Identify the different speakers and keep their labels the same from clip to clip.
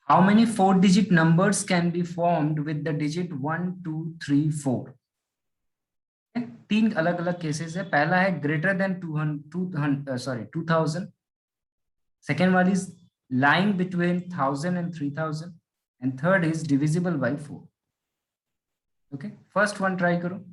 Speaker 1: How many 4 digit numbers can be formed with the digit 1 2 3 4? तीन अलग अलग cases है। पहला है greater than 2000, second one is lying between 1000 and 3000, and third is divisible by 4. Okay, first one try करो।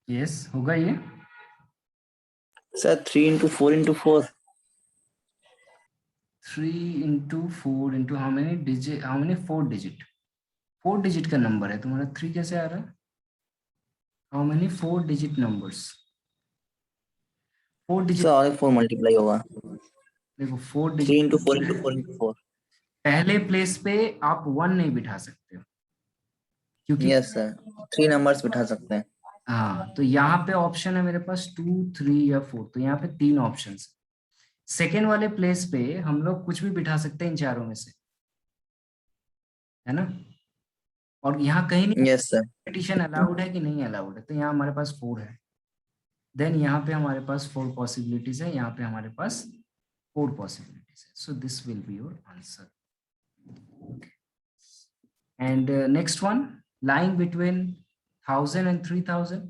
Speaker 1: Yes होगा ये
Speaker 2: sir 3 into 4 into 4
Speaker 1: 3 into 4 into how many digit, how many 4 digit का नंबर है तुम्हारा। 3 कैसे आ रहा है? How many 4 digit numbers? 4 digit।
Speaker 2: Sir और 4 मल्टीप्लाई होगा।
Speaker 1: देखो 4
Speaker 2: 3
Speaker 1: digit
Speaker 2: into 4 into 4 into 4।
Speaker 1: पहले प्लेस पे आप 1 नहीं बिठा सकते हो क्योंकि
Speaker 2: यस सर 3 नंबर्स बिठा सकते हैं।
Speaker 1: हाँ, तो यहाँ पे ऑप्शन है मेरे पास 2 3 या 4, तो यहाँ पे 3 ऑप्शन। सेकेंड वाले प्लेस पे हम लोग कुछ भी बिठा सकते हैं इन चारों में से, है ना। और यहाँ कहीं नहीं
Speaker 2: यस सर
Speaker 1: रिपीटिशन अलाउड है कि नहीं अलाउड है, तो यहाँ हमारे पास 4 है। देन यहाँ पे हमारे पास 4 पॉसिबिलिटीज है, यहाँ पे हमारे पास 4 पॉसिबिलिटीज है। So this will be your answer. And next one, lying between 1000 and 3000।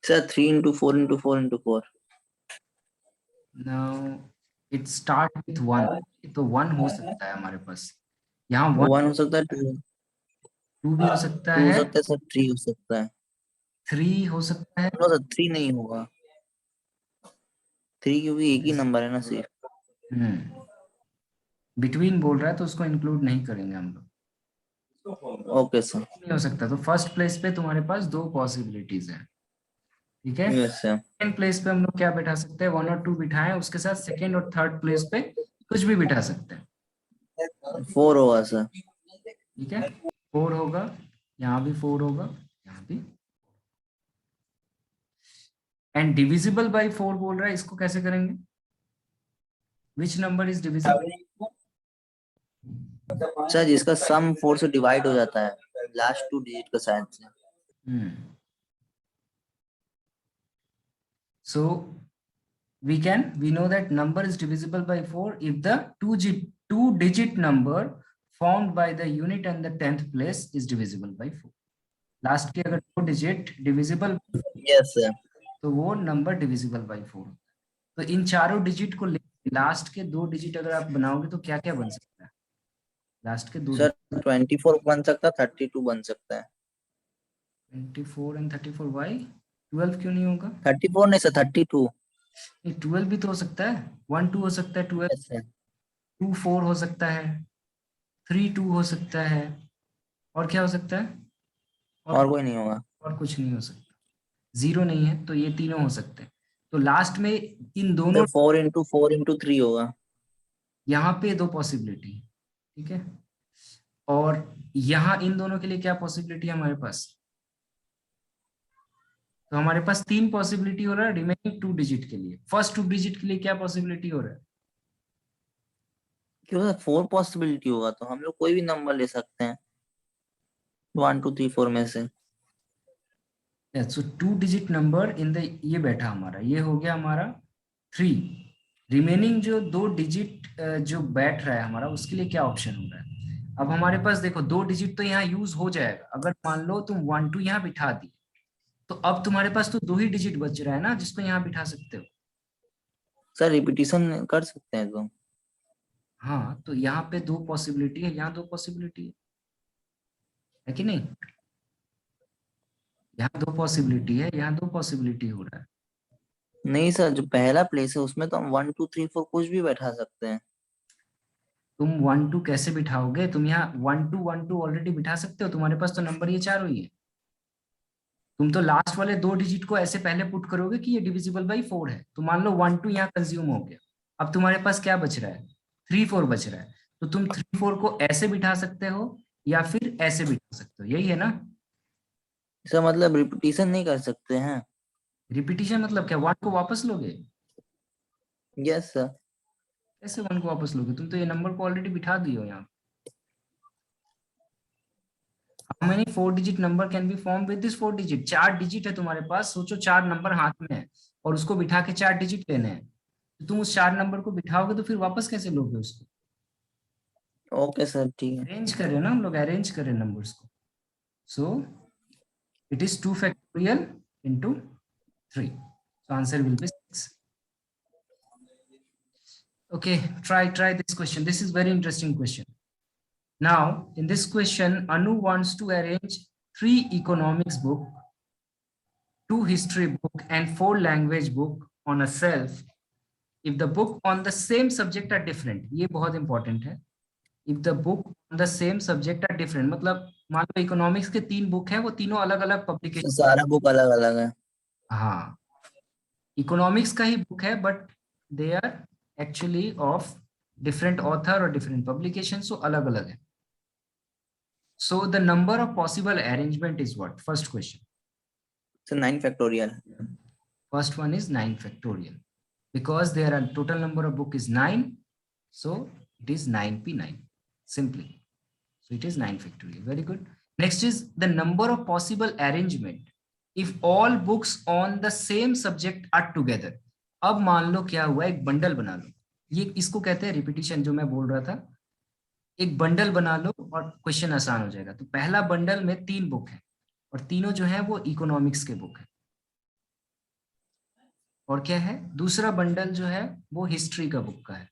Speaker 2: Sir 3 into 4 into 4 into 4।
Speaker 1: Now it start with 1, तो 1 हो सकता है हमारे पास। यहाँ 1
Speaker 2: 1 हो सकता है, 2
Speaker 1: भी हो सकता
Speaker 2: हो
Speaker 1: है,
Speaker 2: सकता है सर, 3 हो सकता है।
Speaker 1: 3 हो सकता है।
Speaker 2: नो सर 3 नहीं होगा, 3 क्योंकि एक ही नंबर है ना सिर्फ।
Speaker 1: बिटवीन बोल रहा है तो उसको इंक्लूड नहीं करेंगे हम लोग।
Speaker 2: Okay sir.
Speaker 1: नहीं हो सकता, तो फर्स्ट प्लेस पे तुम्हारे पास 2 पॉसिबिलिटीज है, ठीक है।
Speaker 2: यस सर
Speaker 1: सेकेंड प्लेस पे हम लोग क्या बिठा सकते हैं, 1 और 2 बिठाएं, उसके साथ सेकेंड और थर्ड प्लेस पे कुछ भी बिठा सकते हैं,
Speaker 2: 4 होगा सर।
Speaker 1: ठीक है। 4 होगा, यहाँ भी 4 होगा, यहाँ भी। एंड डिविजिबल बाई 4 बोल रहा है, इसको कैसे करेंगे? Which number is divisible?
Speaker 2: Sir जिसका सम 4 से डिवाइड हो जाता है लास्ट 2 डिजिट का साइन से।
Speaker 1: So we know that number is divisible by 4 if the two digit number formed by the unit and the 10th place is divisible by 4। Last के अगर 2 digit divisible
Speaker 2: yes sir.
Speaker 1: तो वो number divisible by 4। तो इन चारों digit को last के 2 digit अगर आप बनाओगे तो क्या क्या बन सकता है? लास्ट के 2
Speaker 2: सर 24 बन सकता है, 32 बन सकता है।
Speaker 1: 24 एंड 34 वाई 12 क्यों नहीं होगा?
Speaker 2: 34 नहीं सर, 32।
Speaker 1: नहीं, 12 भी तो हो सकता है, 1 2 हो सकता है, 12
Speaker 2: यस सर
Speaker 1: 2 4 हो सकता है, 3 2 हो सकता है, और क्या हो सकता है?
Speaker 2: और कोई नहीं होगा।
Speaker 1: और कुछ नहीं हो सकता, 0 नहीं है, तो ये तीनों हो सकते हैं। तो लास्ट में इन दोनों,
Speaker 2: सर 4 into 4 into 3 होगा।
Speaker 1: यहाँ पे 2 पॉसिबिलिटी, ठीक है। और यहाँ इन दोनों के लिए क्या पॉसिबिलिटी है हमारे पास? तो हमारे पास 3 पॉसिबिलिटी हो रहा है रिमेनिंग 2 डिजिट के लिए। फर्स्ट 2 डिजिट के लिए क्या पॉसिबिलिटी हो रहा है?
Speaker 2: क्यों सर 4 पॉसिबिलिटी होगा तो हम लोग कोई भी नंबर ले सकते हैं 1 2 3 4 में से।
Speaker 1: सो 2 डिजिट नंबर इन द, ये बैठा हमारा, ये हो गया हमारा 3। रिमेनिंग जो 2 डिजिट जो बैठ रहा है हमारा, उसके लिए क्या ऑप्शन हो रहा है? अब हमारे पास देखो 2 डिजिट तो यहाँ यूज हो जाएगा, अगर मान लो तुम 1 2 यहाँ बिठा दी, तो अब तुम्हारे पास तो 2 ही डिजिट बच रहा है ना जिसको यहाँ बिठा सकते हो।
Speaker 2: सर रिपीटिशन कर सकते हैं तो।
Speaker 1: हाँ, तो यहाँ पे 2 पॉसिबिलिटी है, यहाँ 2 पॉसिबिलिटी है कि नहीं? यहाँ 2 पॉसिबिलिटी है, यहाँ 2 पॉसिबिलिटी हो रहा है।
Speaker 2: नहीं सर जो पहला प्लेस है उसमें तो हम 1 2 3 4 कुछ भी बैठा सकते हैं।
Speaker 1: तुम 1 2 कैसे बिठाओगे? तुम यहाँ 1 2 ऑलरेडी बिठा सकते हो, तुम्हारे पास तो नंबर ये चारों ही है। तुम तो लास्ट वाले 2 डिजिट को ऐसे पहले पुट करोगे कि ये डिविजिबल बाई 4 है। तो मान लो 1 2 यहाँ कंज्यूम हो गया, अब तुम्हारे पास क्या बच रहा है? 3 4 बच रहा है। तो तुम 3 4 को ऐसे बिठा सकते हो या फिर ऐसे बिठा सकते हो, यही है ना?
Speaker 2: इसका मतलब रिपीटिशन नहीं कर सकते हैं?
Speaker 1: रिपीटिशन मतलब क्या? 1 को वापस लोगे?
Speaker 2: Yes sir.
Speaker 1: कैसे 1 को वापस लोगे? तुम तो ये नंबर को ऑलरेडी बिठा दिए हो यहाँ। How many 4 digit number can be form with this 4 digit? 4 digit है तुम्हारे पास, सोचो 4 नंबर हाथ में है और उसको बिठा के 4 डिजिट लेने हैं। तो तुम उस 4 नंबर को बिठाओगे तो फिर वापस कैसे लोगे उसको?
Speaker 2: ओके सर, ठीक है।
Speaker 1: अरेंज कर रहे हैं ना हम लोग, अरेंज कर रहे हैं नंबर्स को। So it is 2 factorial into 3, so answer will be 6. Okay, try this question. This is very interesting question. Now in this question, Anu wants to arrange 3 economics book, 2 history book and 4 language book on a shelf if the book on the same subject are different. ये बहुत important है। if the book on the same subject are different, मतलब मान लो economics के 3 book है, वो तीनों अलग अलग
Speaker 2: तो
Speaker 1: पब्लिकेशन।
Speaker 2: सारा बुक अलग अलग है?
Speaker 1: हाँ, इकोनॉमिक्स का ही बुक है but they are actually of different author और डिफरेंट पब्लिकेशन, सो अलग अलग है। So the number of possible arrangement is what? First question.
Speaker 2: Sir 9 factorial.
Speaker 1: First one is 9 factorial because there are total number of book is 9, so it is 9p9 simply. So it is 9 factorial. Very good. Next is the number of possible arrangement if all books on the same subject are together. अब मान लो क्या हुआ, एक bundle बना लो, ये इसको कहते हैं रिपीटिशन, जो मैं बोल रहा था। एक बंडल बना लो और क्वेश्चन आसान हो जाएगा। तो पहला बंडल में 3 बुक है और तीनों जो है वो इकोनॉमिक्स के बुक है। और क्या है, दूसरा बंडल जो है वो हिस्ट्री का बुक का है,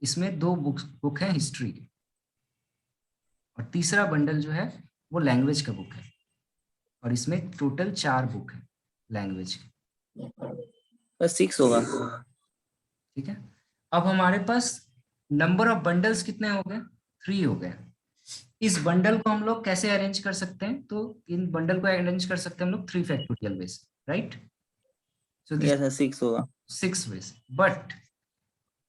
Speaker 1: इसमें 2 बुक है हिस्ट्री के। और तीसरा बंडल जो है वो लैंग्वेज का बुक है और इसमें टोटल 4 बुक है लैंग्वेज के।
Speaker 2: बस 6 होगा।
Speaker 1: ठीक है, अब हमारे पास नंबर ऑफ बंडल्स कितने हो गए? 3 हो गए। इस बंडल को हम लोग कैसे अरेंज कर सकते हैं? तो इन बंडल को अरेंज कर सकते हैं हम लोग 3 factorial veg, right? So this
Speaker 2: yes sir, 6 होगा।
Speaker 1: 6 वेज। बट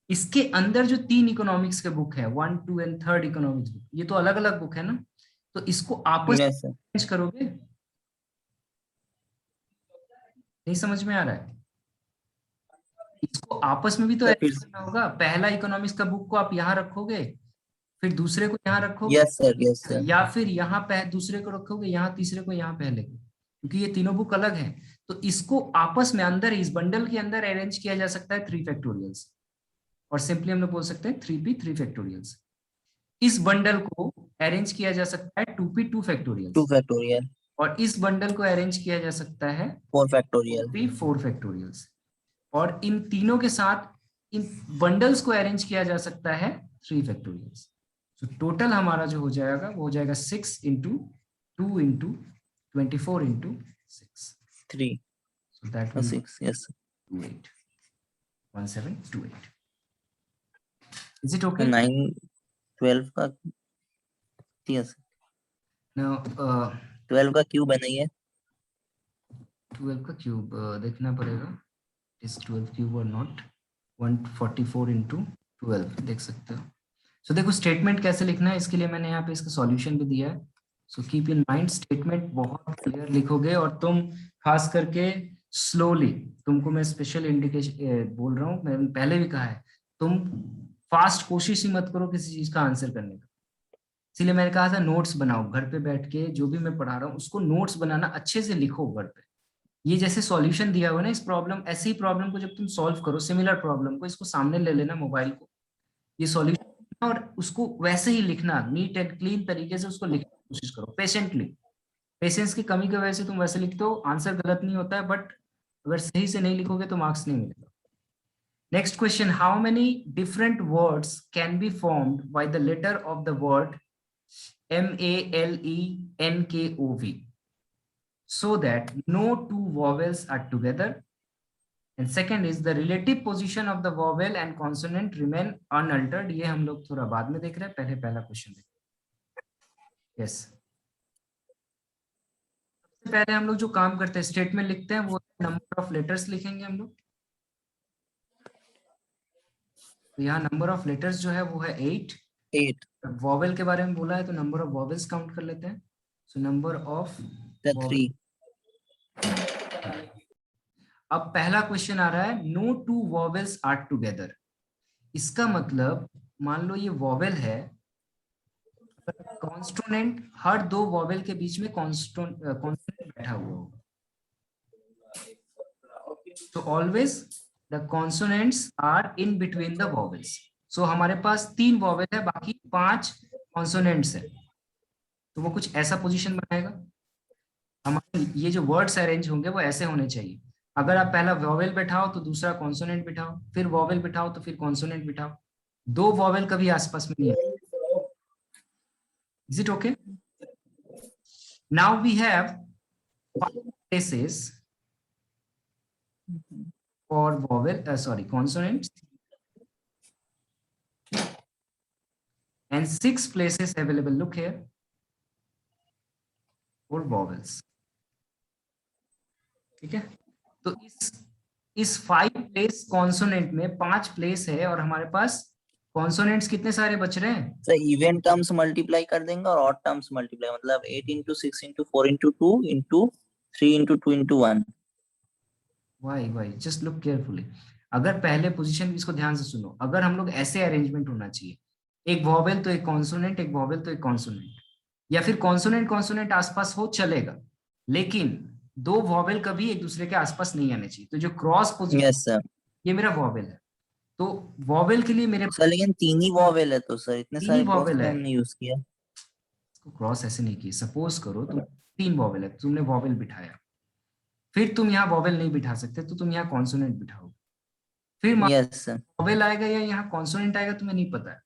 Speaker 1: इसके अंदर जो 3 इकोनॉमिक्स के बुक है, 1 2 एंड थर्ड इकोनॉमिक्स बुक, ये तो अलग अलग बुक है ना, तो इसको आपस में
Speaker 2: यस सर।
Speaker 1: अरेंज करोगे? नहीं समझ में आ रहा है? इसको आपस में भी तो
Speaker 2: सर फिर।
Speaker 1: अरेंज करना होगा। पहला इकोनॉमिक्स का बुक को आप यहाँ रखोगे, फिर दूसरे को यहाँ रखोगे,
Speaker 2: यस सर, यस सर।
Speaker 1: या फिर यहाँ दूसरे को रखोगे, यहाँ तीसरे को यहाँ पहले को, क्योंकि ये तीनों बुक अलग हैं। तो इसको आपस में अंदर, इस बंडल के अंदर अरेंज किया जा सकता है 3 फैक्टोरियल्स, और सिंपली हम लोग बोल सकते हैं 3p 3 फैक्टोरियल्स। इस बंडल को अरेंज किया जा सकता है 2p 2
Speaker 2: 2
Speaker 1: फैक्टोरियल्स,
Speaker 2: फैक्टोरियल।
Speaker 1: और इस बंडल को अरेंज किया जा सकता है
Speaker 2: 4 फैक्टोरियल।
Speaker 1: 4p 4 factorials. और इन तीनों के साथ इन बंडल्स को अरेंज किया जा सकता है 3 फैक्टोरियल्स। तो टोटल हमारा जो हो जाएगा वो हो जाएगा 6 into 2 into 24 into 6,
Speaker 2: 3
Speaker 1: so that
Speaker 2: और
Speaker 1: will
Speaker 2: 6। Yes
Speaker 1: 28 1728. Is it
Speaker 2: sir.
Speaker 1: okay?
Speaker 2: 9 12 का। यस।
Speaker 1: Now
Speaker 2: 12 का क्यूब बनाइए।
Speaker 1: 12 का क्यूब देखना पड़ेगा, is 12 क्यूब और नॉट। 144 इंटू 12 देख सकते हो। सो देखो स्टेटमेंट कैसे लिखना है, इसके लिए मैंने यहाँ पे इसका सॉल्यूशन भी दिया है। So keep in mind, statement बहुत क्लियर लिखोगे, और तुम खास करके स्लोली, तुमको मैं स्पेशल इंडिकेशन बोल रहा हूँ, मैंने पहले भी कहा है, तुम फास्ट कोशिश ही मत करो किसी चीज का आंसर करने का। इसीलिए मैंने कहा था नोट्स बनाओ, घर पे बैठ के जो भी मैं पढ़ा रहा हूँ उसको नोट्स बनाना, अच्छे से लिखो घर पे। ये जैसे सॉल्यूशन दिया हुआ ना इस प्रॉब्लम, ऐसे ही प्रॉब्लम को जब तुम सॉल्व करो, सिमिलर प्रॉब्लम को, इसको सामने ले लेना मोबाइल को, ये सॉल्यूशन, और उसको वैसे ही लिखना, नीट एंड क्लीन तरीके से उसको लिखने की कोशिश करो पेशेंटली। पेशेंस की कमी की वजह से तुम वैसे लिखते हो, आंसर गलत नहीं होता है, बट अगर सही से नहीं लिखोगे तो मार्क्स नहीं मिलेगा। Next question, how many different words can be formed by the letter of the word MALENKOV so that no 2 vowels are together and second is the relative position of the vowel and consonant remain unaltered. ये हम लोग थोड़ा बाद में देख रहे हैं, पहले पहला क्वेश्चन देख। यस, सबसे पहले हम लोग जो काम करते हैं स्टेटमेंट लिखते हैं, वो नंबर ऑफ लेटर्स लिखेंगे हम लोग। तो यहाँ नंबर ऑफ लेटर्स जो है वो है 8।
Speaker 2: 8
Speaker 1: वॉवेल के बारे में बोला है तो नंबर ऑफ वॉवेल्स काउंट कर लेते हैं। So number of
Speaker 2: 3।
Speaker 1: अब पहला क्वेश्चन आ रहा है, no two vowels are together. इसका मतलब मान लो ये वॉवेल है, कॉन्स्टोनेंट, हर दो वॉवेल के बीच में कॉन्स्टोनेंट बैठा हुआ होगा। तो always the consonants are in between the vowels. So हमारे पास 3 वॉवेल है, बाकी 5 कॉन्सोनेंट्स है। तो वो कुछ ऐसा पोजीशन बनाएगा। हमारे ये जो वर्ड्स अरेंज होंगे वो ऐसे होने चाहिए। अगर आप पहला वॉवेल बैठाओ तो दूसरा कॉन्सोनेंट बिठाओ, फिर वॉवेल बिठाओ तो फिर कॉन्सोनेंट बिठाओ। 2 वॉवेल कभी आसपास में नहीं है। Is it okay? Now we have 5 places for vowel, consonants, and 6 places available. Look here for vowels. ठीक है, तो इस 5 प्लेस कॉन्सोनेंट में 5 प्लेस है और हमारे पास कॉन्सोनेंट्स कितने सारे बच रहे हैं?
Speaker 2: सर इवन टर्म्स मल्टीप्लाई कर देंगे और ऑड टर्म्स मल्टीप्लाई, मतलब 8 into 6 into 4 into 2 into 3 into 2 into 1।
Speaker 1: Why just look carefully. अगर पहले पोजीशन, इसको ध्यान से सुनो, अगर हम लोग ऐसे अरेंजमेंट होना चाहिए, एक वॉवेल तो एक कॉन्सोनेंट, एक वॉवेल तो एक कॉन्सोनेंट, या फिर कॉन्सोनेंट कॉन्सोनेंट आसपास हो चलेगा, लेकिन 2 वॉवेल कभी एक दूसरे के आसपास नहीं आने चाहिए। तो जो क्रॉस पोजीशन,
Speaker 2: यस सर।
Speaker 1: ये मेरा वॉवेल है, तो वॉवेल के लिए मेरे
Speaker 2: सर लेकिन 3 ही वॉवेल है, तो सर इतने
Speaker 1: 3 ही
Speaker 2: सारे क्रॉस
Speaker 1: वॉवेल
Speaker 2: तो
Speaker 1: है।
Speaker 2: हमने यूज किया।
Speaker 1: इसको क्रॉस ऐसे नहीं किया। सपोज करो तुम 3 वॉवेल है, तुमने वॉवेल बिठाया, फिर तुम यहाँ वॉवेल नहीं बिठा सकते तो तुम यहाँ कॉन्सोनेंट बिठाओगे। फिर
Speaker 2: यस सर।
Speaker 1: वॉवेल आएगा या यहाँ कॉन्सोनेंट आएगा तुम्हें नहीं पता है,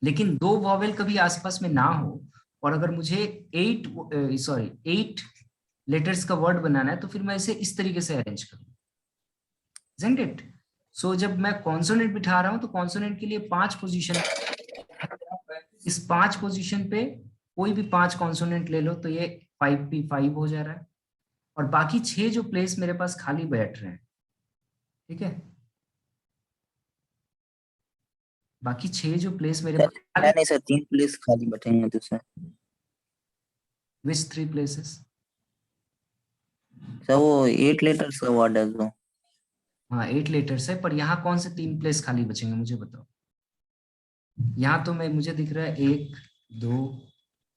Speaker 1: लेकिन 2 वॉवेल कभी आसपास में ना हो, और अगर मुझे 8 लेटर्स का वर्ड बनाना है तो फिर मैं इसे इस तरीके से अरेंज करूँ। Isn't it? So जब मैं कॉन्सोनेंट बिठा रहा हूं तो कॉन्सोनेंट के लिए 5 पोजीशन, इस 5 पोजीशन पे कोई भी 5 कॉन्सोनेंट ले लो तो ये 5p5 हो जा रहा है, और बाकी 6 जो प्लेस मेरे पास खाली बैठ रहे हैं, ठीक है, बाकी 6 जो प्लेस मेरे पास खाली,
Speaker 2: नहीं सर 3 प्लेस खाली बैठेंगे तो सर।
Speaker 1: विच 3 प्लेसेस?
Speaker 2: सर वो 8 लेटर्स का वर्ड है तो।
Speaker 1: हाँ 8 लेटर्स है, पर यहाँ कौन से 3 प्लेस खाली बचेंगे मुझे बताओ। यहाँ तो मुझे दिख रहा है 1 2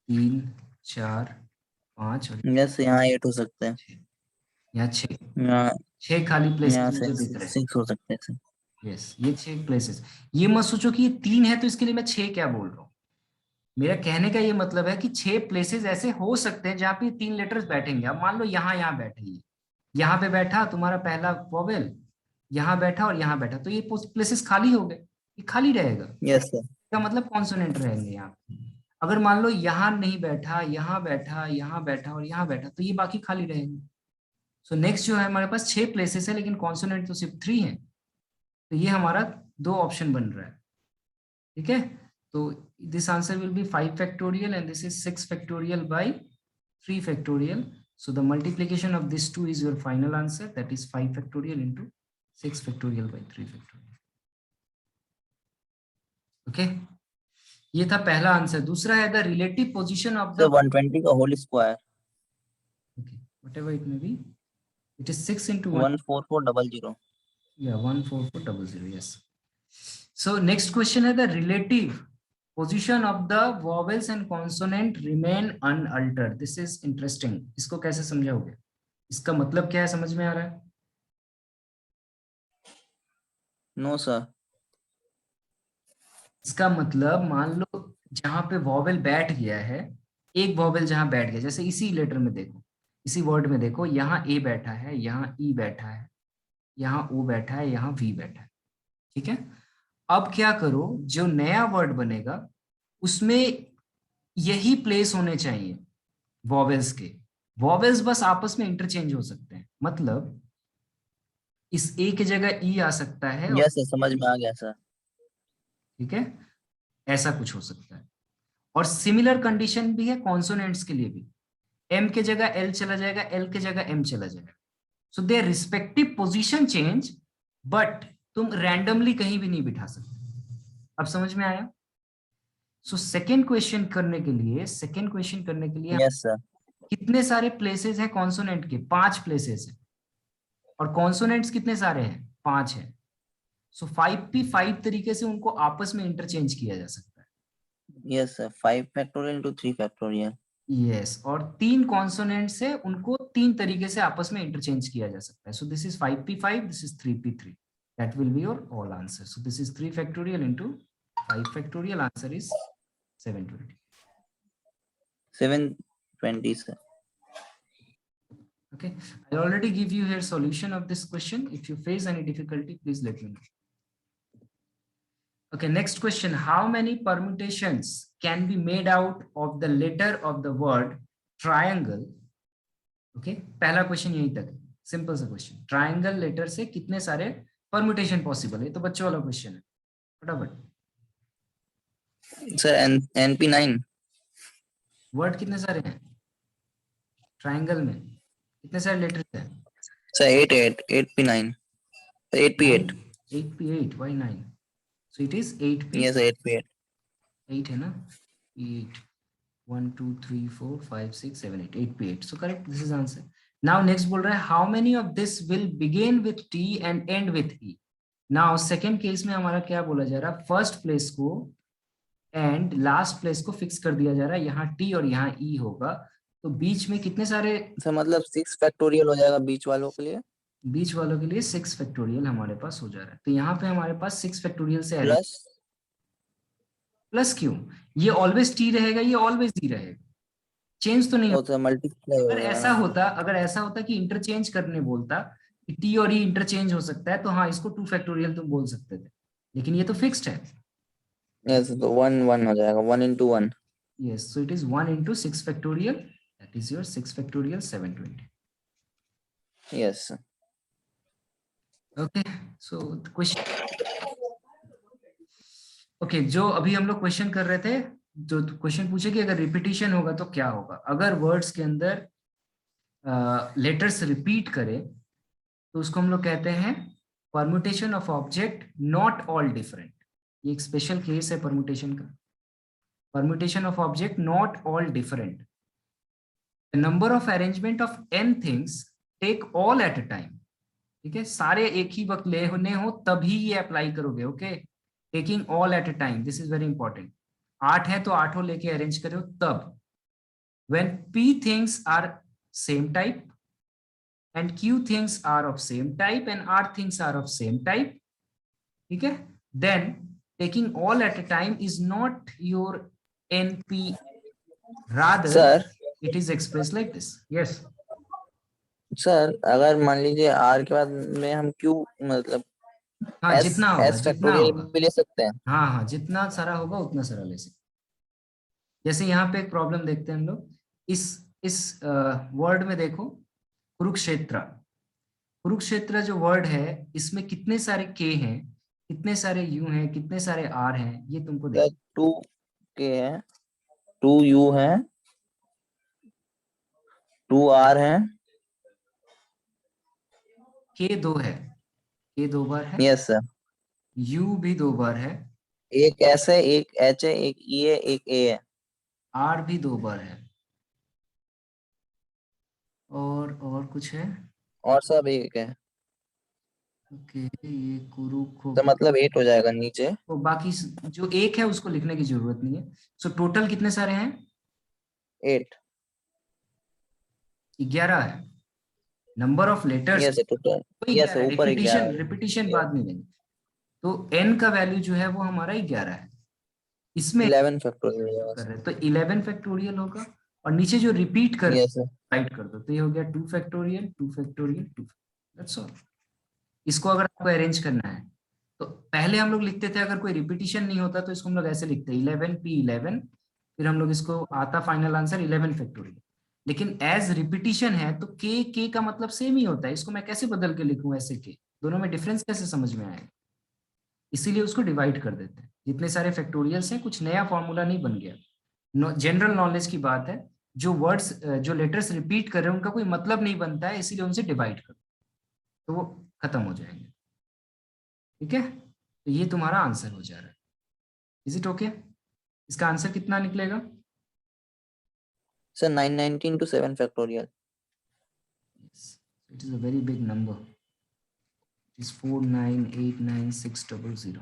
Speaker 1: 3 4 5 और
Speaker 2: यस यहाँ 8 हो सकते हैं।
Speaker 1: यहाँ 6 खाली
Speaker 2: यहाँ
Speaker 1: प्लेसेस
Speaker 2: से
Speaker 1: मुझे दिख रहे हैं।
Speaker 2: 6 हो सकते हैं सर।
Speaker 1: यस, ये 6 प्लेसेस। ये मत सोचो कि ये 3 है तो इसके लिए मैं 6 क्या बोल रहा हूँ। मेरा कहने का ये मतलब है कि 6 प्लेसेस ऐसे हो सकते हैं जहाँ पे 3 लेटर्स बैठेंगे। अब मान लो यहाँ बैठे, ये यहाँ पे बैठा तुम्हारा पहला वॉवेल, यहाँ बैठा और यहाँ बैठा, तो ये प्लेसेस खाली हो गए, ये खाली रहेगा।
Speaker 2: Yes sir.
Speaker 1: इसका मतलब कॉन्सोनेंट रहेंगे यहाँ। अगर मान लो यहाँ नहीं बैठा, यहाँ बैठा, यहाँ बैठा और यहाँ बैठा, तो ये बाकी खाली रहेंगे। सो नेक्स्ट जो है हमारे पास 6 प्लेसेस है, लेकिन कॉन्सोनेंट तो सिर्फ 3 है, तो ये हमारा 2 ऑप्शन बन रहा है। ठीक है, तो this answer will be 5 factorial and this is 6 factorial by 3 factorial. So the multiplication of these two is your final answer, that is 5 factorial into 6 factorial by 3 factorial. Okay, ये था पहला आंसर। दूसरा है the relative position of the
Speaker 2: 120 का whole square.
Speaker 1: Okay, whatever it may be, it is 6 into
Speaker 2: 14400।
Speaker 1: yeah 14400, yes. So next question है the relative position of the vowels and consonant remain unaltered. This is interesting. इसको कैसे समझाओगे? इसका मतलब क्या है, समझ में आ रहा है?
Speaker 2: No sir.
Speaker 1: इसका मतलब मान लो जहां पे वॉवेल बैठ गया है, एक वॉवेल जहां बैठ गया, जैसे इसी लेटर में देखो, इसी वर्ड में देखो, यहाँ ए बैठा है, यहाँ ई बैठा है, यहाँ ओ बैठा है, यहाँ वी बैठा है। ठीक है, अब क्या करो, जो नया वर्ड बनेगा उसमें यही प्लेस होने चाहिए वॉवेल्स के। वॉवेल्स बस आपस में इंटरचेंज हो सकते हैं। मतलब इस ए की जगह ई आ सकता है, और
Speaker 2: यस सर, समझ में आ गया सर।
Speaker 1: ठीक है, ऐसा कुछ हो सकता है। और सिमिलर कंडीशन भी है कॉन्सोनेंट्स के लिए भी, एम के जगह एल चला जाएगा, एल के जगह एम चला जाएगा। So their respective position change, but तुम रैंडमली कहीं भी नहीं बिठा सकते। अब समझ में आया? सो सेकेंड क्वेश्चन करने के लिए,
Speaker 2: यस सर।
Speaker 1: कितने सारे प्लेसेस हैं कॉन्सोनेंट के? 5 प्लेसेस है। और कॉन्सोनेंट्स कितने सारे हैं? 5 है। सो 5p5 तरीके से उनको आपस में इंटरचेंज किया जा सकता है।
Speaker 2: Yes sir, 5 factorial two 3 factorial.
Speaker 1: Yes, और 3 कॉन्सोनेंट्स है, उनको 3 तरीके से आपस में इंटरचेंज किया जा सकता है। So this is 5p5, this is 3p3। That will be your all answer. So this is 3 factorial into 5 factorial, answer is 720।
Speaker 2: 720 sir.
Speaker 1: Okay, I already give you here solution of this question. If you face any difficulty, please let me know. Okay, next question. How many permutations can be made out of the letter of the word triangle? Okay, पहला question यहीं तक, simple सा question. Triangle letter से कितने सारे permutation possible है? तो बच्चों वाला क्वेश्चन है, फटाफट।
Speaker 2: Sir NP9।
Speaker 1: वर्ड कितने सारे हैं ट्रायंगल में? कितने सारे लेटर्स हैं?
Speaker 2: Sir 8P9, 8P8।
Speaker 1: 8p8, why 9? So it is 8p,
Speaker 2: yes 8P8।
Speaker 1: 8 है ना? 8, 1 2 3 4 5 6 7 8, 8p8। So correct, this is answer. Now next बोल रहा है how many of this will begin with T and end with E? Now second case में हमारा क्या बोला जा रहा है? फर्स्ट प्लेस को एंड लास्ट प्लेस को फिक्स कर दिया जा रहा है, यहाँ T और यहाँ E होगा। तो बीच में कितने सारे?
Speaker 2: सर मतलब 6 फैक्टोरियल हो जाएगा बीच वालों के लिए।
Speaker 1: बीच वालों के लिए 6 फैक्टोरियल हमारे पास हो जा रहा है। तो यहाँ पे हमारे पास 6 फैक्टोरियल से
Speaker 2: प्लस
Speaker 1: प्लस क्यों? ये ऑलवेज टी रहेगा, ये ऑलवेज ई रहेगा, चेंज तो नहीं
Speaker 2: और सर मल्टीप्लाई हो
Speaker 1: अगर
Speaker 2: जाएगा
Speaker 1: ऐसा
Speaker 2: ना।
Speaker 1: होता, कि इंटरचेंज करने बोलता कि टी और ई इंटरचेंज हो सकता है, तो हाँ इसको 2 फैक्टोरियल तुम बोल सकते थे, लेकिन ये तो फिक्स्ड है।
Speaker 2: यस तो 1 1 हो जाएगा, 1 into 1।
Speaker 1: Yes, so it is 1 into 6 factorial, that is your 6 factorial 720।
Speaker 2: Yes sir.
Speaker 1: Okay, so question, okay, जो अभी हम लोग क्वेश्चन कर रहे थे, जो क्वेश्चन पूछे कि अगर रिपीटिशन होगा तो क्या होगा? अगर वर्ड्स के अंदर लेटर्स रिपीट करे तो उसको हम लोग कहते हैं permutation of object not all different. ये एक स्पेशल केस है परम्यूटेशन का। Permutation of object not all different, number of arrangement of n things take all at a time. ठीक है, सारे एक ही वक्त लेने हो तभी ये अप्लाई करोगे। Okay, taking all at a time, this is very important. 8 है तो 8 लेके अरेंज करो तब। when p things are same type and q things are of same type and r things are of same type, ठीक है, then taking all at a time is not your np, rather
Speaker 2: sir
Speaker 1: it is expressed like this. Yes,
Speaker 2: sir अगर मान लीजिए R के बाद में हम Q मतलब
Speaker 1: हाँ
Speaker 2: S
Speaker 1: जितना होगा,
Speaker 2: S
Speaker 1: जितना
Speaker 2: फैक्टोरियल
Speaker 1: होगा,
Speaker 2: भी ले सकते हैं।
Speaker 1: हाँ हाँ जितना सारा होगा उतना सारा ले सकते। जैसे यहाँ पे एक प्रॉब्लम देखते हैं हम लोग, इस वर्ड में देखो, कुरुक्षेत्र। कुरुक्षेत्र जो वर्ड है, इसमें कितने सारे के हैं, कितने सारे यू हैं, कितने सारे आर हैं, ये तुमको
Speaker 2: सर
Speaker 1: देख।
Speaker 2: 2 K है, 2 U है, 2 R है।
Speaker 1: के 2 है, के 2 बार है,
Speaker 2: यस सर।
Speaker 1: यू भी 2 बार है,
Speaker 2: एक S है, एक H है, एक E है, एक A है।
Speaker 1: आर भी 2 बार है, और कुछ है।
Speaker 2: और सब एक है।
Speaker 1: ओके, ये कुरु को,
Speaker 2: तो मतलब 8 हो जाएगा नीचे।
Speaker 1: तो बाकी जो एक है उसको लिखने की जरूरत नहीं है। सो टोटल कितने सारे हैं?
Speaker 2: 8।
Speaker 1: 11 है number of letters,
Speaker 2: yes total.
Speaker 1: कोई
Speaker 2: यस
Speaker 1: 11 है,
Speaker 2: ऊपर 11 है।
Speaker 1: रिपीटिशन बाद में लेंगे। तो एन का वैल्यू जो है वो हमारा 11 है, इसमें
Speaker 2: 11 फैक्टोरियल हो
Speaker 1: कर
Speaker 2: जाएगा।
Speaker 1: रहे हैं तो 11 फैक्टोरियल होगा। और नीचे जो रिपीट कर
Speaker 2: यस सर।
Speaker 1: राइट कर दो, तो ये हो गया 2 फैक्टोरियल 2 फैक्टोरियल 2, दैट्स ऑल। इसको अगर आपको अरेंज करना है तो पहले हम लोग लिखते थे, अगर कोई रिपीटिशन नहीं होता तो इसको हम लोग ऐसे लिखते 11p11, फिर हम लोग इसको आता फाइनल आंसर 11 फैक्टोरियल। लेकिन एज रिपीटिशन है तो के का मतलब सेम ही होता है, इसको मैं कैसे बदल के लिखूं ऐसे के? दोनों में डिफरेंस कैसे समझ में आएगा? इसीलिए उसको डिवाइड कर देते हैं। जितने सारे फैक्टोरियल्स हैं, कुछ नया फॉर्मूला नहीं बन गया। जनरल नॉलेज की बात है, जो वर्ड्स जो लेटर्स रिपीट कर रहे हैं उनका कोई मतलब नहीं बनता है, इसीलिए उनसे डिवाइड कर, तो वो खत्म हो जाएंगे। ठीक है, तो ये तुम्हारा आंसर हो जा रहा है। Is it okay? इसका आंसर कितना निकलेगा?
Speaker 2: Sir 990 into 7 factorial.
Speaker 1: Yes. It is a very big number. It is 4989600.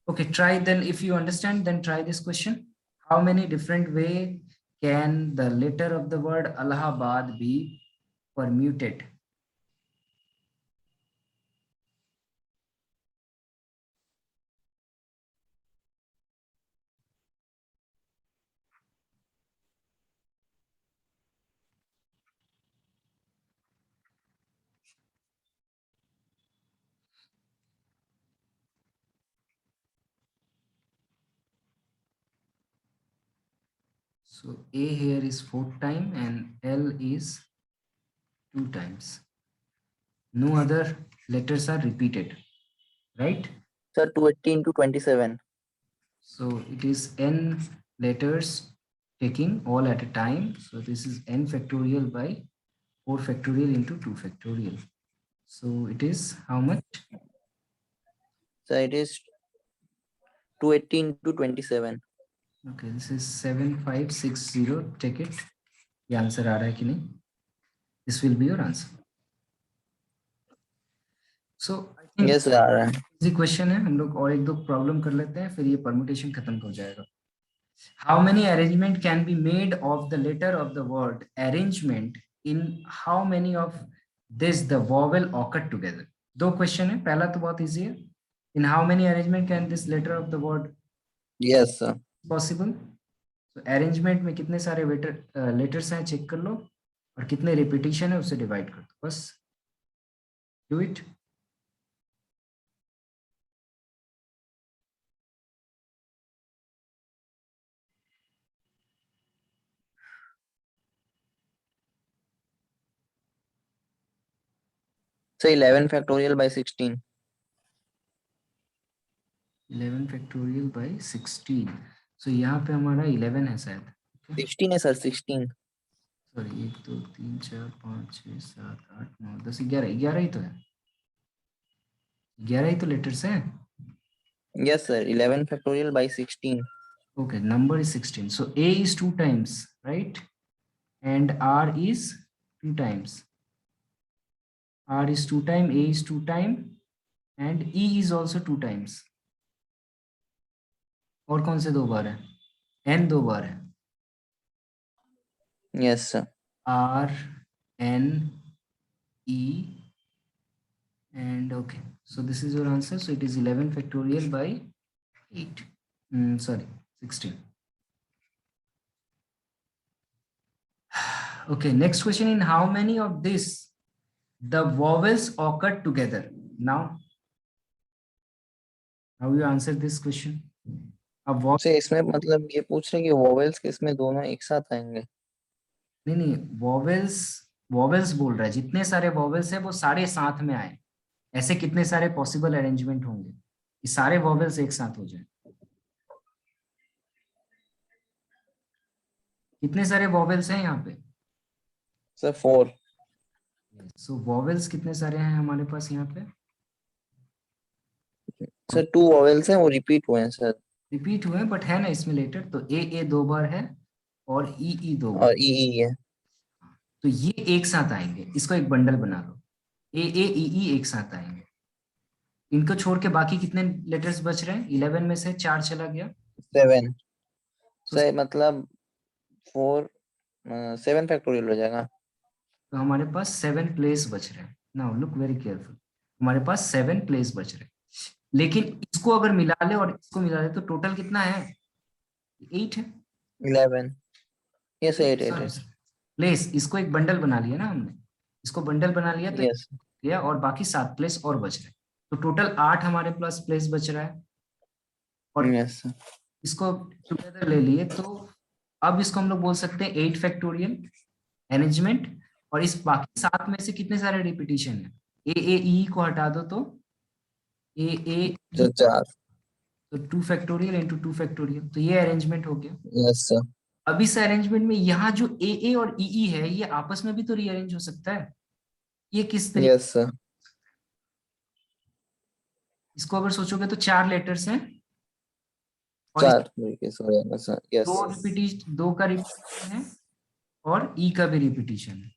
Speaker 1: Okay, try then. If you understand, then try this question. How many different way can the letter of the word Allahabad be permuted? So A here is 4 times and L is 2 times. No other letters are repeated, right?
Speaker 2: Sir 280 into 27.
Speaker 1: So it is n letters taking all at a time. So this is n factorial by 4 factorial into 2 factorial. So it is how much?
Speaker 2: So it is 280 into 27.
Speaker 1: Okay, this is 7560. Take it. ये answer आ रहा है कि नहीं? This will be your answer. So I think
Speaker 2: Yes, आ रहा है.
Speaker 1: Easy question है, हम लोग और एक दो प्रॉब्लम कर लेते हैं, फिर ये परमुटेशन खत्म हो जाएगा. How many arrangement can be made of the letter of the word? Arrangement in how many of this the vowel occur together? दो क्वेश्चन है, पहला तो बहुत इजी है. In how many arrangement can this letter of the word
Speaker 2: Yes, sir.
Speaker 1: possible? So arrangement में कितने सारे letters हैं चेक कर लो, और कितने repetition है उससे डिवाइड कर दो, बस. Do it.
Speaker 2: So 11 factorial by 16.
Speaker 1: 11 factorial by 16. So यहाँ पे हमारा 11 है शायद.
Speaker 2: 16 है सर, 16.
Speaker 1: सॉरी 1 2 3 4 5 6 7 8 9 10 11 11 ही तो है. 11 ही तो लेटर्स हैं.
Speaker 2: Yes, sir. 11 factorial by 16.
Speaker 1: Okay, number is 16. So A is 2 times, right? And R is 2 times. R is 2 times, A is 2 times, and E is also 2 times. और कौन से दो बार है? N दो बार है.
Speaker 2: Yes, sir.
Speaker 1: R, N, E, and okay. So this is your answer. So it is 11 factorial by 8. Sorry, 16. Okay, next question. In how many of this the vowels occur together? Now, how you answer this question? अब vowel
Speaker 2: से इसमें मतलब ये पूछ रहे कि vowels के इसमें दोनों एक साथ आएंगे.
Speaker 1: नहीं, वॉवेल्स बोल रहा है, जितने सारे वॉवेल्स है वो सारे साथ में आए. ऐसे कितने सारे पॉसिबल अरेंजमेंट होंगे कि सारे वॉवेल्स एक साथ हो जाए? कितने सारे वॉवेल्स हैं यहाँ पे?
Speaker 2: सर 4.
Speaker 1: सो वॉवेल्स कितने सारे हैं हमारे पास यहाँ पे?
Speaker 2: सर 2 वोवेल्स हैं, वो रिपीट हुए हैं सर.
Speaker 1: रिपीट हुए हैं, बट है ना इसमें लेटर, तो ए दो बार है और ई दो बार.
Speaker 2: और ई है.
Speaker 1: तो ये एक साथ आएंगे, इसको एक बंडल बना लो. ए ई एक साथ आएंगे. इनको छोड़ के बाकी कितने लेटर्स बच रहे हैं? 11 में से 4 चला गया.
Speaker 2: 7.
Speaker 1: तो
Speaker 2: सर मतलब 4 7 फैक्टोरियल हो जाएगा.
Speaker 1: तो हमारे पास 7 प्लेस बच रहे हैं. Now look very careful. हमारे पास 7 प्लेस बच रहे हैं, लेकिन इसको अगर मिला ले और इसको मिला ले तो टोटल कितना है? 8 है.
Speaker 2: 11. यस 8.
Speaker 1: प्लेस, इसको एक बंडल बना लिया ना हमने. इसको बंडल बना लिया तो
Speaker 2: यस.
Speaker 1: गया, और बाकी 7 प्लेस और बच रहे. तो टोटल 8 हमारे पास प्लेस बच रहा है, और
Speaker 2: यस.
Speaker 1: इसको टुगेदर ले लिए तो अब इसको हम लोग बोल सकते हैं 8 फैक्टोरियल अरेंजमेंट. और इस बाकी 7 में से कितने सारे रिपीटिशन है? ए को हटा दो तो ए
Speaker 2: तो 4।
Speaker 1: तो 2 फैक्टोरियल इंटू 2 फैक्टोरियल, तो ये अरेंजमेंट हो गया।
Speaker 2: Yes sir.
Speaker 1: अब इस अरेंजमेंट में यहाँ जो ए और ई है ये आपस में भी तो रीअरेंज हो सकता है। ये किस तरीके?
Speaker 2: Yes sir.
Speaker 1: इसको अगर सोचोगे तो 4 लेटर्स हैं और
Speaker 2: 4 तरीके से हो जाएगा सर। यस।
Speaker 1: दो का रिपीटिशन है और ई का भी रिपीटिशन है।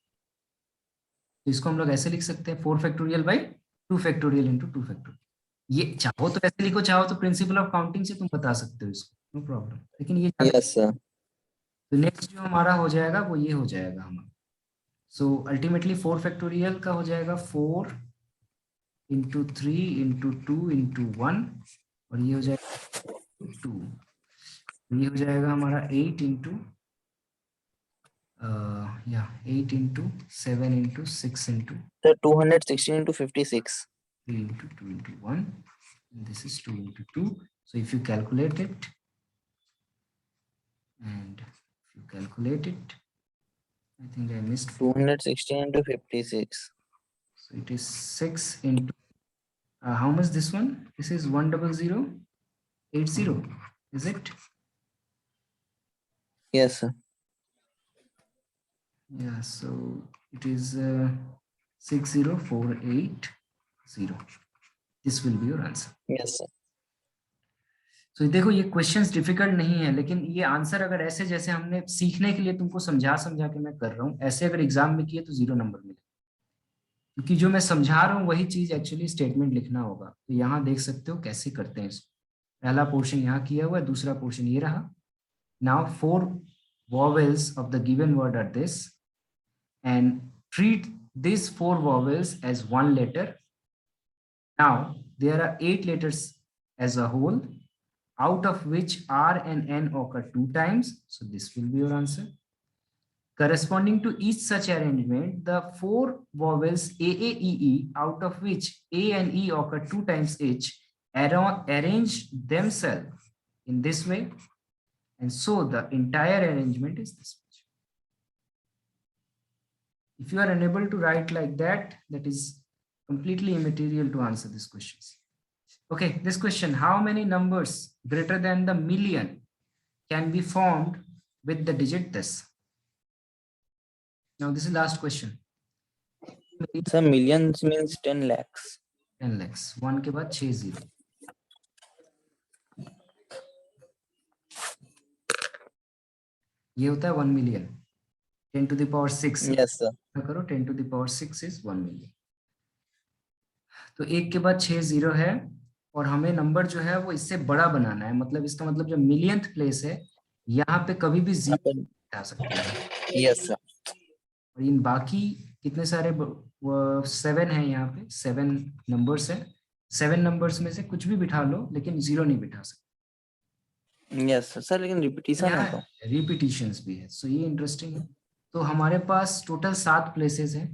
Speaker 1: तो इसको हम लोग ऐसे लिख सकते हैं 4 factorial by 2 factorial into 2 factorial. ये चाहो तो ऐसे लिखो, चाहो तो प्रिंसिपल ऑफ काउंटिंग से तुम बता सकते हो इसको, नो प्रॉब्लम, लेकिन ये
Speaker 2: यस सर।
Speaker 1: तो नेक्स्ट जो हमारा हो जाएगा वो ये हो जाएगा हमारा। सो अल्टीमेटली 4 फैक्टोरियल का हो जाएगा 4 इंटू 3 इंटू 2 इंटू 1, और ये हो जाएगा 2, ये हो जाएगा हमारा 8 into 8 into 7 into 6 into
Speaker 2: sir 216 into 56.
Speaker 1: 3 into 2 into 1, and this is 2 into 2. So if you calculate it, I think I missed
Speaker 2: 216 into 56.
Speaker 1: So it is 6 into how much this one? This is 10080, is it?
Speaker 2: Yes sir.
Speaker 1: Yeah, so it is 60480. This will be your answer.
Speaker 2: Yes sir.
Speaker 1: तो देखो ये questions difficult नहीं है, लेकिन ये answer अगर ऐसे जैसे हमने सीखने के लिए तुमको समझा समझा के मैं कर रहा हूँ, ऐसे अगर एग्जाम में किए तो 0 नंबर मिले, क्योंकि जो मैं समझा रहा हूँ वही चीज एक्चुअली स्टेटमेंट लिखना होगा। तो यहाँ देख सकते हो कैसे करते हैं इसको। पहला पोर्शन यहाँ किया हुआ है, दूसरा पोर्शन ये रहा। Now 4 vowels of the given word are this, and treat these 4 vowels as one letter. Now there are 8 letters as a whole, out of which R and N occur 2 times. So this will be your answer. Corresponding to each such arrangement, the 4 vowels A, E, E, out of which A and E occur 2 times each, arrange themselves in this way, and so the entire arrangement is this much. If you are unable to write like that, that is completely immaterial to answer these questions. Okay, this question: how many numbers greater than the million can be formed with the digit this? Now this is last question.
Speaker 2: Sir, millions means 10 lakhs.
Speaker 1: 10 lakhs, 1 के बाद 6 0, ये होता है 1 million. 10 to the power 6.
Speaker 2: Yes sir.
Speaker 1: करो 10 to the power 6 is 1 million. तो 1 के बाद 6 0 है, और हमें नंबर जो है वो इससे बड़ा बनाना है। मतलब इसका मतलब जो मिलियंथ प्लेस है यहाँ पे कभी भी 0 आ सकता है।
Speaker 2: Yes sir.
Speaker 1: और इन बाकी कितने सारे 7 है, यहाँ पे 7 नंबर्स है। 7 नंबर्स में से कुछ भी बिठा लो, लेकिन 0 नहीं बिठा सकते।
Speaker 2: Yes sir, लेकिन रिपीटिशन है तो
Speaker 1: रिपीटिशंस भी है, सो ये इंटरेस्टिंग है। तो हमारे पास टोटल 7 प्लेसेस है,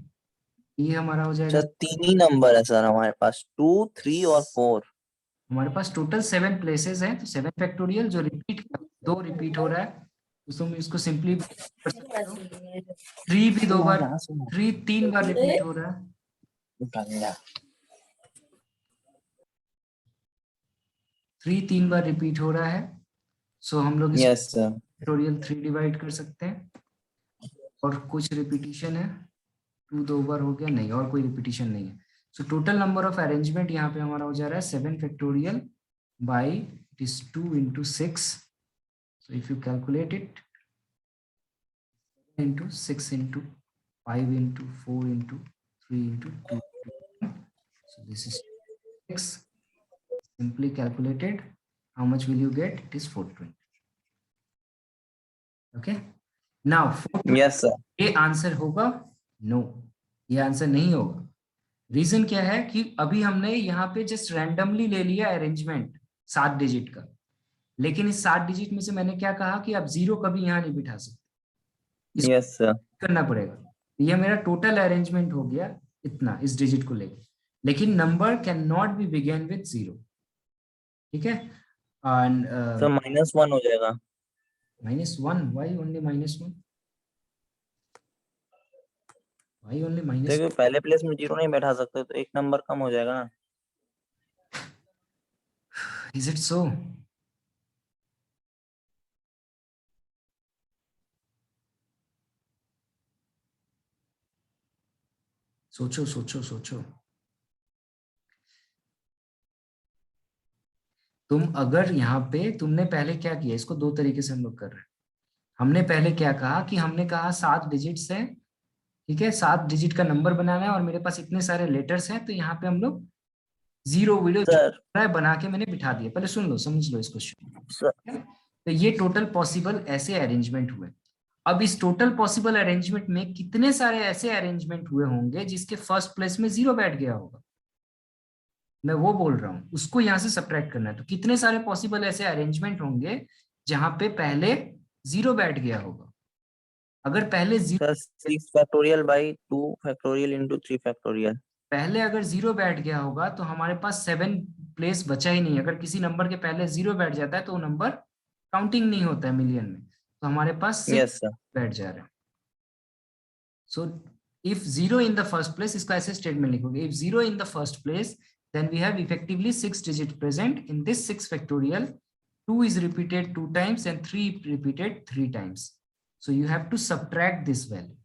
Speaker 1: ये हमारा हो जाएगा।
Speaker 2: सर 3 ही नंबर है सर हमारे पास, 2, 3 और 4।
Speaker 1: हमारे पास टोटल 7 प्लेसेस हैं, तो 7 फैक्टोरियल जो दो रिपीट हो रहा है, तो तुम इसको सिंपली कर सकते हो। 3 भी 2 बार, 3 3 बार रिपीट हो रहा है, 3 3 बार रिपीट हो रहा है। सो हम लोग
Speaker 2: यस सर
Speaker 1: फैक्टोरियल 3 डिवाइड कर सकते हैं। और कुछ रिपीटिशन है, 2 2 बार हो गया, नहीं और कोई रिपीटिशन नहीं है। So total number of arrangement यहाँ पे हमारा हो जा रहा है 7 factorial by it is 2 into 6. So if you calculate it, into 6 into 5 into 4 into 3 into 2 into 1. So this is 6. Simply calculated, how much will you get? It is 420. Okay. Now 420,
Speaker 2: yes sir.
Speaker 1: ये answer होगा? No, ये answer नहीं होगा। Reason क्या है कि अभी हमने यहाँ पे जस्ट रैंडमली ले लिया अरेंजमेंट 7 डिजिट का, लेकिन इस 7 डिजिट में से मैंने क्या कहा कि आप 0 कभी यहाँ नहीं बिठा सकते।
Speaker 2: Yes sir.
Speaker 1: करना पड़ेगा। ये मेरा टोटल अरेंजमेंट हो गया इतना इस डिजिट को लेकर, लेकिन number can not be begin with 0। ठीक है। एंड
Speaker 2: सर -1 हो जाएगा।
Speaker 1: -1, why only -1? y only minus,
Speaker 2: देखो पहले प्लेस में 0 नहीं बैठा सकते तो एक नंबर कम हो जाएगा ना।
Speaker 1: is it so? सोचो सोचो सोचो। तुम अगर यहाँ पे तुमने पहले क्या किया, इसको दो तरीके से हम लोग कर रहे हैं। हमने पहले क्या कहा कि हमने कहा 7 डिजिट्स है, ठीक है, 7 डिजिट का नंबर बनाना है और मेरे पास इतने सारे लेटर्स हैं, तो यहाँ पे हम लोग जीरो वीडियो जो
Speaker 2: सर
Speaker 1: है बना के मैंने बिठा दिया। पहले सुन लो, समझ लो इस क्वेश्चन।
Speaker 2: सर
Speaker 1: तो ये टोटल पॉसिबल ऐसे अरेंजमेंट हुए। अब इस टोटल पॉसिबल अरेंजमेंट में कितने सारे ऐसे अरेंजमेंट हुए होंगे जिसके फर्स्ट प्लेस में 0 बैठ गया होगा, मैं वो बोल रहा हूँ, उसको यहाँ से सब्ट्रैक्ट करना है। तो कितने सारे पॉसिबल ऐसे अरेंजमेंट होंगे जहां पे पहले 0 बैठ गया होगा। अगर पहले
Speaker 2: sir 6 factorial by 2 factorial into 3 factorial.
Speaker 1: पहले अगर 0 बैठ गया होगा तो हमारे पास 7 प्लेस बचा ही नहीं। अगर किसी नंबर के पहले 0 बैठ जाता है तो वो नंबर काउंटिंग नहीं होता है मिलियन में, तो हमारे पास 6
Speaker 2: यस सर।
Speaker 1: बैठ जा रहे हैं। So if 0 in the first place, इसका ऐसे स्टेटमेंट लिखोगे, if 0 in the first place then we have effectively 6 digit present in this 6 factorial. 2 is repeated 2 times and 3 repeated 3 times. So you have to subtract this value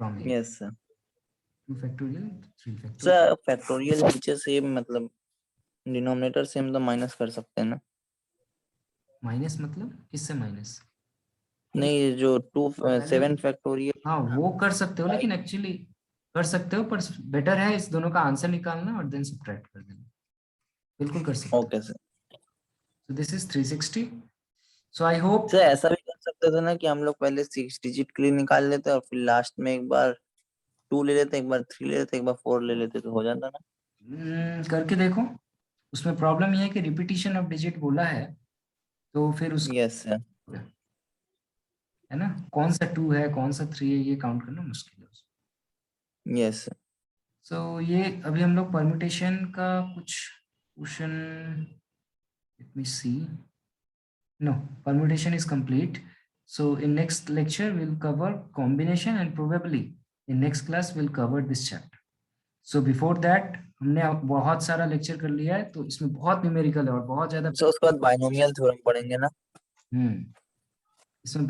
Speaker 1: from here.
Speaker 2: Yes sir.
Speaker 1: 2 factorial 3 factorial.
Speaker 2: Sir factorial नीचे same मतलब denominator same तो minus कर सकते हैं ना।
Speaker 1: Minus मतलब किससे minus?
Speaker 2: नहीं ये जो 7 फैक्टोरियल।
Speaker 1: हाँ वो कर सकते हो, लेकिन एक्चुअली कर सकते हो, पर बेटर है इस दोनों का आंसर निकालना और देन सब्ट्रैक्ट कर देना। बिल्कुल कर सकते हो।
Speaker 2: Okay sir.
Speaker 1: So this is 360. So I hope
Speaker 2: sir ऐसा भी कर सकते थे ना कि हम लोग पहले 6 डिजिट के लिए निकाल लेते और फिर लास्ट में एक बार 2 ले लेते, एक बार 3 ले लेते, एक बार 4 ले लेते तो हो जाता ना।
Speaker 1: करके देखो। उसमें प्रॉब्लम ये है कि रिपीटिशन ऑफ डिजिट बोला है, तो फिर उस
Speaker 2: यस सर।
Speaker 1: है ना, कौन सा 2 है कौन सा 3 है ये काउंट करना मुश्किल है उसमें।
Speaker 2: Yes sir.
Speaker 1: सो ये अभी हम लोग परम्यूटेशन का कुछ question, let me see, no permutation is complete. So in next lecture we'll cover combination and probably in next class we'll cover this chapter. So before that हमने बहुत सारा लेक्चर कर लिया है, तो इसमें बहुत न्यूमेरिकल है और बहुत ज्यादा
Speaker 2: सो उसके बाद बाइनोमियल थ्योरम पढ़ेंगे ना।
Speaker 1: इसमें